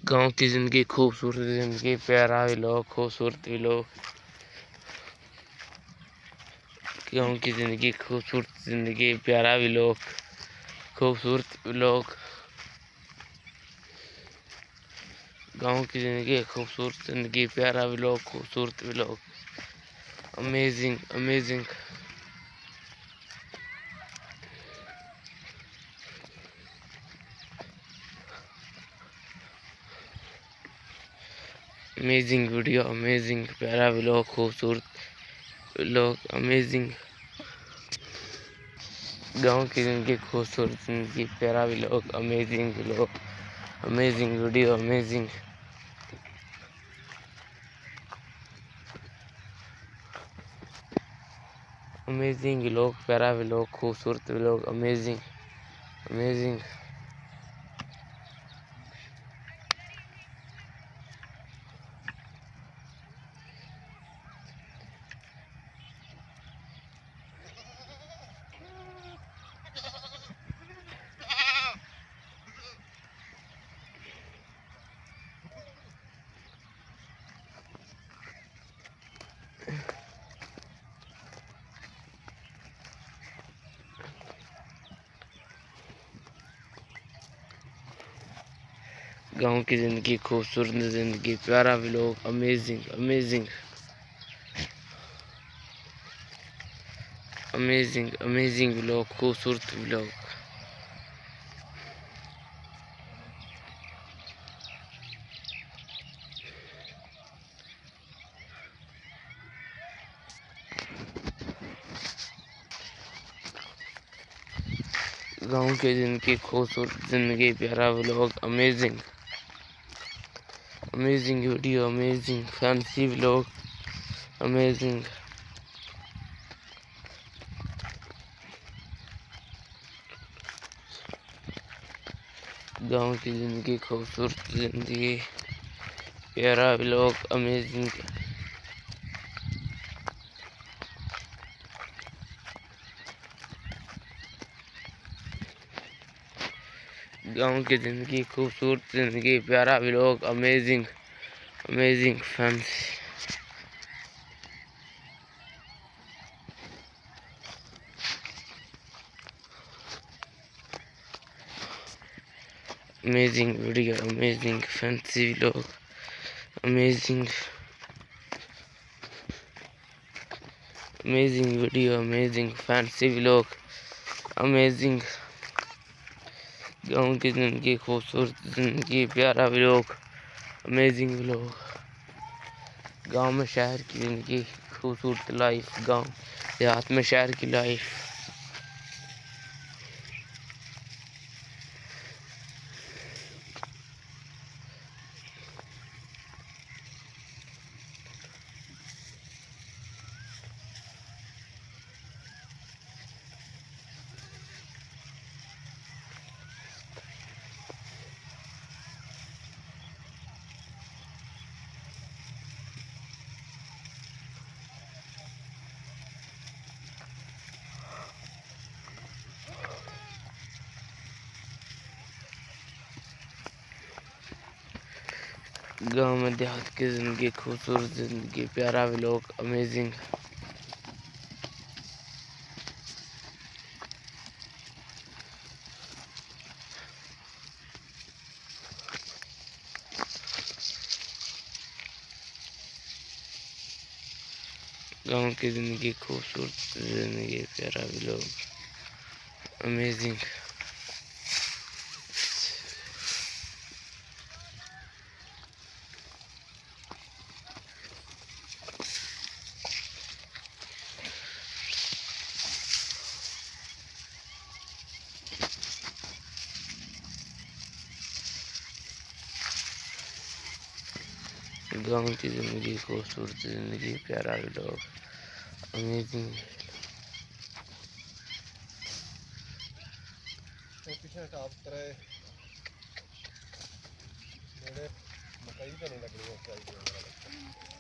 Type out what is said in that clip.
गांव की ज़िंदगी खूबसूरत ज़िंदगी, प्यारा व्लॉग, खूबसूरत व्लॉग। गांव की ज़िंदगी खूबसूरत ज़िंदगी, प्यारा व्लॉग, खूबसूरत व्लॉग। गांव की ज़िंदगी खूबसूरत ज़िंदगी, प्यारा व्लॉग, खूबसूरत vlog. Amazing amazing. Amazing video, amazing प्यारा व्लॉग, खूबसूरत व्लॉग, अमेजिंग। गांव की ज़िंदगी खूबसूरत ज़िंदगी, प्यारा vlog, amazing vlog, amazing video, amazing. Amazing vlog, प्यारा व्लॉग, खूबसूरत व्लॉग, अमेजिंग अमेजिंग। गांव की ज़िंदगी खूबसूरत ज़िंदगी, प्यारा vlog, amazing amazing amazing amazing vlog, खूबसूरत व्लॉग। गांव की ज़िंदगी खूबसूरत ज़िंदगी, प्यारा vlog, amazing amazing video, amazing fancy vlog, amazing. गांव की ज़िंदगी खूबसूरत ज़िंदगी, प्यारा व्लॉग, अमेजिंग। गांव की ज़िंदगी खूबसूरत ज़िंदगी, प्यारा vlog, amazing amazing fancy. Amazing video, amazing fancy vlog, amazing amazing video, amazing fancy vlog, amazing. गांव की ज़िंदगी खूबसूरत ज़िंदगी, प्यारा व्लॉग, अमेजिंग व्लॉग। गांव में शहर की ज़िंदगी खूबसूरत लाइफ, गांव देहात में शहर की लाइफ। गांव में देहात की ज़िंदगी खूबसूरत ज़िंदगी, प्यारा व्लॉग, अमेजिंग। गांव की ज़िंदगी खूबसूरत ज़िंदगी, प्यारा व्लॉग, अमेजिंग। गांव की ज़िंदगी खूबसूरत ज़िंदगी, प्यारा व्लॉग, अमेजिंग। पीछे टॉप करे मेरे मकई तो नहीं लग रही है